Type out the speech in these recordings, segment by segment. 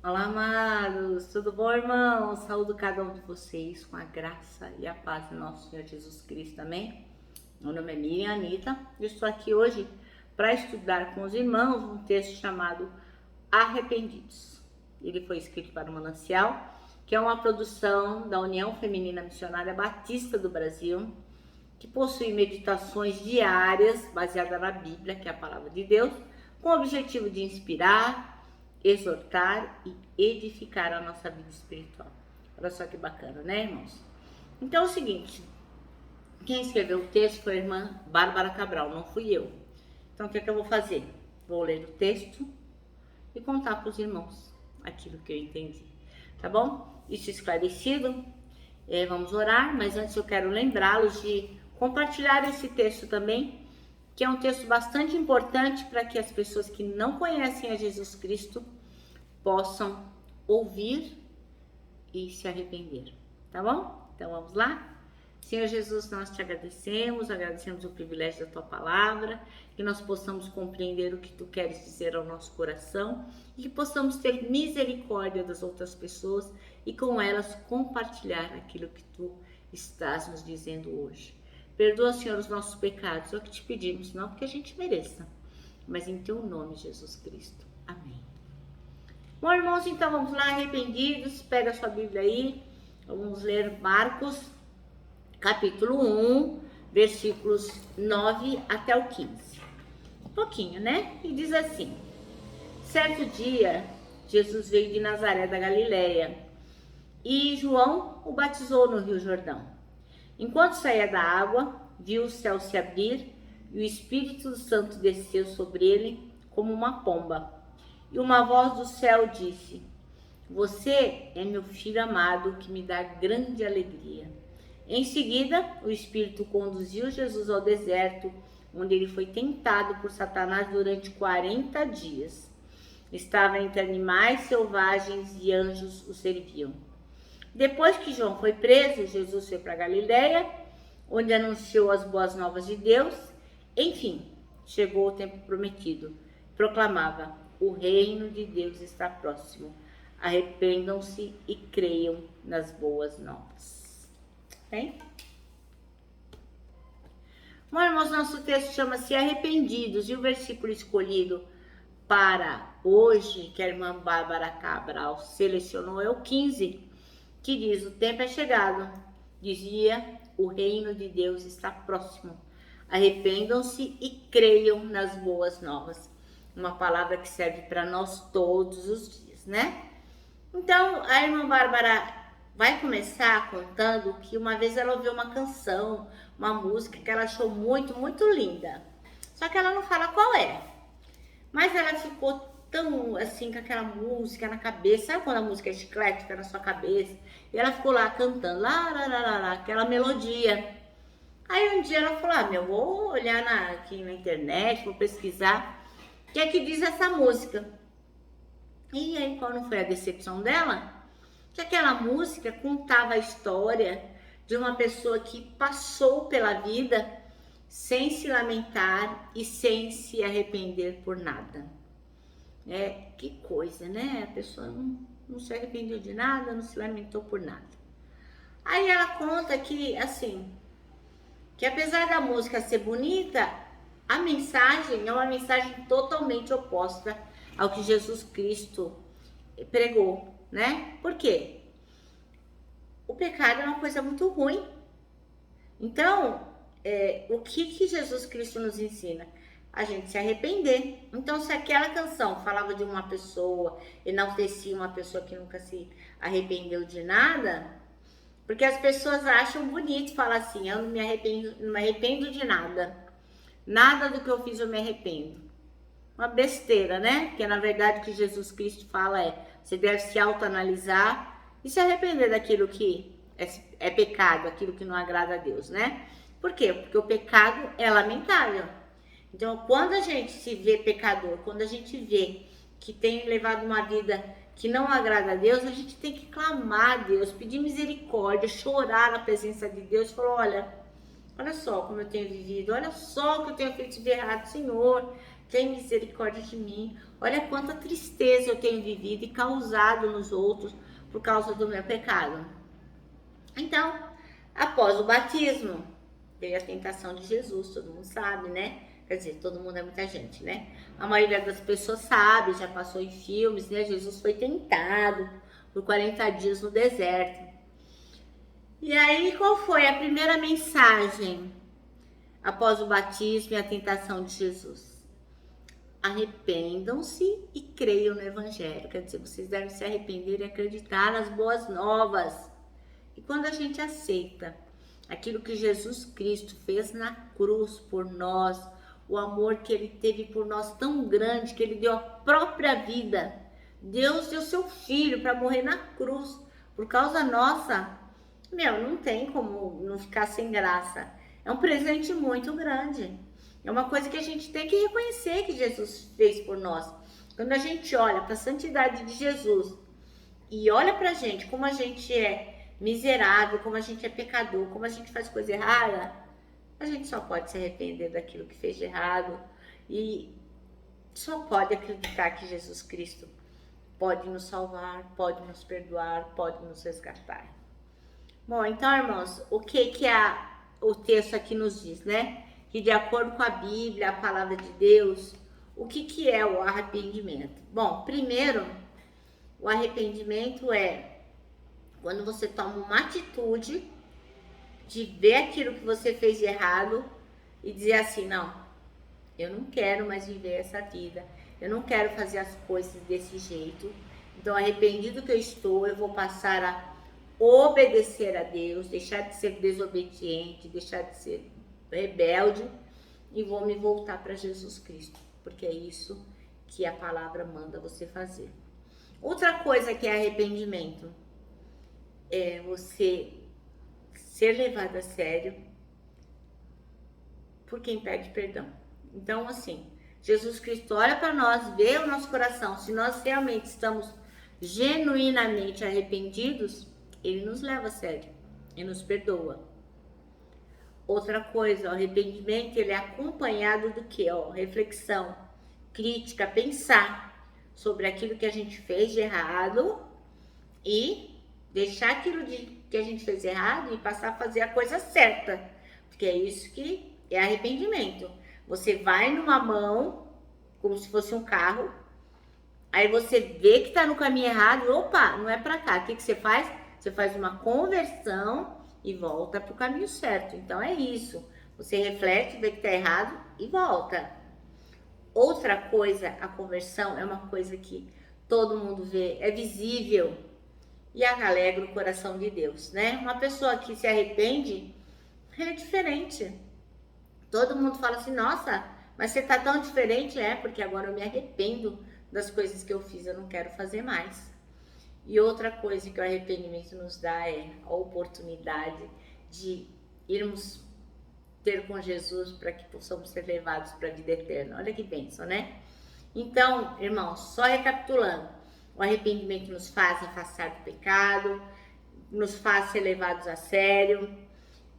Olá, amados, tudo bom, irmãos? Saúdo cada um de vocês com a graça e a paz do nosso Senhor Jesus Cristo, amém? Meu nome é Miriam Anitta e estou aqui hoje para estudar com os irmãos um texto chamado Arrependidos. Ele foi escrito para o Manancial, que é uma produção da União Feminina Missionária Batista do Brasil, que possui meditações diárias baseadas na Bíblia, que é a palavra de Deus, com o objetivo de inspirar, exortar e edificar a nossa vida espiritual. Olha só que bacana, né, irmãos? Então é o seguinte, quem escreveu o texto foi a irmã Bárbara Cabral, não fui eu. Então o que é que eu vou fazer? Vou ler o texto e contar para os irmãos aquilo que eu entendi, tá bom? Isso esclarecido, vamos orar, mas antes eu quero lembrá-los de compartilhar esse texto também, que é um texto bastante importante para que as pessoas que não conhecem a Jesus Cristo possam ouvir e se arrepender, tá bom? Então vamos lá? Senhor Jesus, nós te agradecemos o privilégio da tua palavra, que nós possamos compreender o que tu queres dizer ao nosso coração e que possamos ter misericórdia das outras pessoas e com elas compartilhar aquilo que tu estás nos dizendo hoje. Perdoa, Senhor, os nossos pecados, é o que te pedimos, não porque a gente mereça, mas em teu nome, Jesus Cristo. Amém. Bom, irmãos, então vamos lá, arrependidos, pega a sua Bíblia aí, vamos ler Marcos, capítulo 1, versículos 9 até o 15. Um pouquinho, né? E diz assim: certo dia, Jesus veio de Nazaré da Galileia e João o batizou no Rio Jordão. Enquanto saía da água, viu o céu se abrir e o Espírito Santo desceu sobre ele como uma pomba. E uma voz do céu disse: você é meu filho amado, que me dá grande alegria. Em seguida, o Espírito conduziu Jesus ao deserto, onde ele foi tentado por Satanás durante 40 dias. Estava entre animais selvagens e anjos o serviam. Depois que João foi preso, Jesus foi para Galileia, onde anunciou as boas novas de Deus. Enfim, chegou o tempo prometido. Proclamava: o reino de Deus está próximo. Arrependam-se e creiam nas boas novas. Bem? Bom, irmãos, nosso texto chama-se Arrependidos e o versículo escolhido para hoje, que a irmã Bárbara Cabral selecionou, é o 15, que diz: o tempo é chegado, dizia, o reino de Deus está próximo. Arrependam-se e creiam nas boas novas. Uma palavra que serve para nós todos os dias, né? Então, a irmã Bárbara vai começar contando que uma vez ela ouviu uma canção, uma música que ela achou muito, muito linda. Só que ela não fala qual é. Mas ela ficou tão assim com aquela música na cabeça, sabe quando a música é chiclete, fica na sua cabeça? E ela ficou lá cantando, lá, aquela melodia. Aí um dia ela falou: vou olhar aqui na internet, vou pesquisar o que é que diz essa música. E aí qual não foi a decepção dela? Que aquela música contava a história de uma pessoa que passou pela vida sem se lamentar e sem se arrepender por nada. Que coisa, né? A pessoa não se arrependeu de nada, não se lamentou por nada. Aí ela conta que, assim, que apesar da música ser bonita, a mensagem é uma mensagem totalmente oposta ao que Jesus Cristo pregou, né? Por quê? O pecado é uma coisa muito ruim. Então, o que Jesus Cristo nos ensina? A gente se arrepender. Então, se aquela canção falava de uma pessoa, enaltecia uma pessoa que nunca se arrependeu de nada, porque as pessoas acham bonito falar assim: eu não me arrependo de nada. Nada do que eu fiz eu me arrependo. Uma besteira, né? Porque na verdade o que Jesus Cristo fala você deve se autoanalisar e se arrepender daquilo que é pecado, aquilo que não agrada a Deus, né? Por quê? Porque o pecado é lamentável. Então, quando a gente se vê pecador, quando a gente vê que tem levado uma vida que não agrada a Deus, a gente tem que clamar a Deus, pedir misericórdia, chorar na presença de Deus, falar: olha só como eu tenho vivido, olha só o que eu tenho feito de errado, Senhor, tem misericórdia de mim. Olha quanta tristeza eu tenho vivido e causado nos outros por causa do meu pecado. Então, após o batismo, veio a tentação de Jesus, todo mundo sabe, né? Quer dizer, todo mundo é muita gente, né? A maioria das pessoas sabe, já passou em filmes, né? Jesus foi tentado por 40 dias no deserto. E aí, qual foi a primeira mensagem após o batismo e a tentação de Jesus? Arrependam-se e creiam no Evangelho. Quer dizer, vocês devem se arrepender e acreditar nas boas novas. E quando a gente aceita aquilo que Jesus Cristo fez na cruz por nós, o amor que Ele teve por nós tão grande, que Ele deu a própria vida. Deus deu seu Filho para morrer na cruz por causa nossa. Não tem como não ficar sem graça. É um presente muito grande. É uma coisa que a gente tem que reconhecer que Jesus fez por nós. Quando a gente olha para a santidade de Jesus e olha para a gente como a gente é miserável, como a gente é pecador, como a gente faz coisa errada, a gente só pode se arrepender daquilo que fez de errado e só pode acreditar que Jesus Cristo pode nos salvar, pode nos perdoar, pode nos resgatar. Bom, então, irmãos, o que o texto aqui nos diz, né? Que de acordo com a Bíblia, a palavra de Deus, o que é o arrependimento? Bom, primeiro, o arrependimento é quando você toma uma atitude de ver aquilo que você fez de errado e dizer assim, não, eu não quero mais viver essa vida, eu não quero fazer as coisas desse jeito, então arrependido que eu estou, eu vou passar a obedecer a Deus, deixar de ser desobediente, deixar de ser rebelde e vou me voltar para Jesus Cristo, porque é isso que a palavra manda você fazer. Outra coisa que é arrependimento é você ser levado a sério por quem pede perdão. Então, assim, Jesus Cristo olha para nós, vê o nosso coração, se nós realmente estamos genuinamente arrependidos, Ele nos leva a sério e nos perdoa. Outra coisa, o arrependimento, ele é acompanhado do quê? Reflexão, crítica, pensar sobre aquilo que a gente fez de errado e deixar aquilo que a gente fez errado e passar a fazer a coisa certa, porque é isso que é arrependimento. Você vai numa mão, como se fosse um carro, aí você vê que tá no caminho errado, opa, não é pra cá. O que você faz? Você faz uma conversão e volta pro caminho certo. Então é isso. Você reflete, vê que tá errado e volta. Outra coisa, a conversão é uma coisa que todo mundo vê, é visível e alegra o coração de Deus, né? Uma pessoa que se arrepende é diferente. Todo mundo fala assim, nossa, mas você tá tão diferente, porque agora eu me arrependo das coisas que eu fiz, eu não quero fazer mais. E outra coisa que o arrependimento nos dá é a oportunidade de irmos ter com Jesus para que possamos ser levados para a vida eterna. Olha que bênção, né? Então, irmãos, só recapitulando, o arrependimento nos faz afastar do pecado, nos faz ser levados a sério,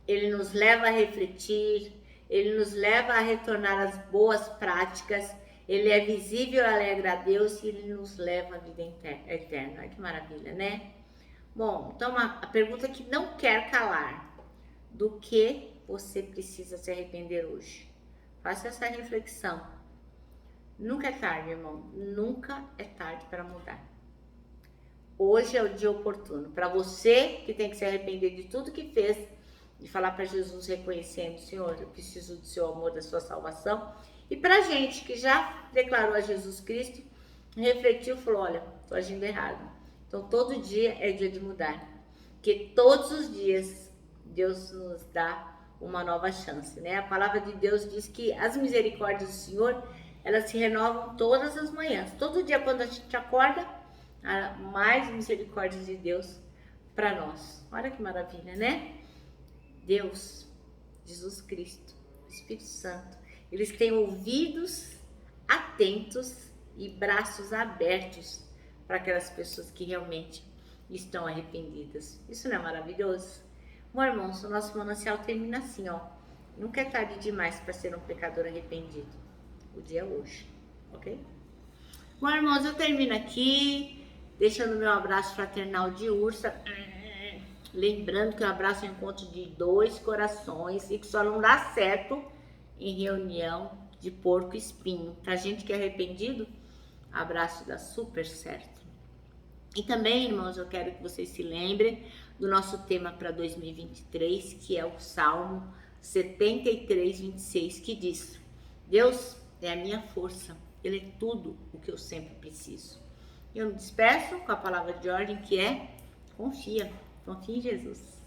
ele nos leva a refletir, ele nos leva a retornar às boas práticas, ele é visível, alegra a Deus e ele nos leva à vida eterna. Olha que maravilha, né? Bom, então a pergunta que não quer calar: do que você precisa se arrepender hoje? Faça essa reflexão. Nunca é tarde, irmão. Nunca é tarde para mudar. Hoje é o dia oportuno para você que tem que se arrepender de tudo que fez, de falar para Jesus reconhecendo, Senhor, eu preciso do seu amor, da sua salvação. E pra gente que já declarou a Jesus Cristo, refletiu e falou, olha, tô agindo errado. Então todo dia é dia de mudar. Porque todos os dias Deus nos dá uma nova chance, né? A palavra de Deus diz que as misericórdias do Senhor, elas se renovam todas as manhãs. Todo dia quando a gente acorda, há mais misericórdias de Deus para nós. Olha que maravilha, né? Deus, Jesus Cristo, Espírito Santo, eles têm ouvidos atentos e braços abertos para aquelas pessoas que realmente estão arrependidas. Isso não é maravilhoso? Bom, irmãos, o nosso manancial termina assim, ó. Nunca é tarde demais para ser um pecador arrependido. o dia hoje, ok? Bom, irmãos, eu termino aqui, deixando meu abraço fraternal de ursa. Lembrando que o abraço é um encontro de 2 corações e que só não dá certo em reunião de porco espinho. Pra gente que é arrependido, abraço dá super certo. E também, irmãos, eu quero que vocês se lembrem do nosso tema para 2023, que é o Salmo 73:26, que diz: Deus é a minha força, Ele é tudo o que eu sempre preciso. Eu me despeço com a palavra de ordem que é: confia em Jesus.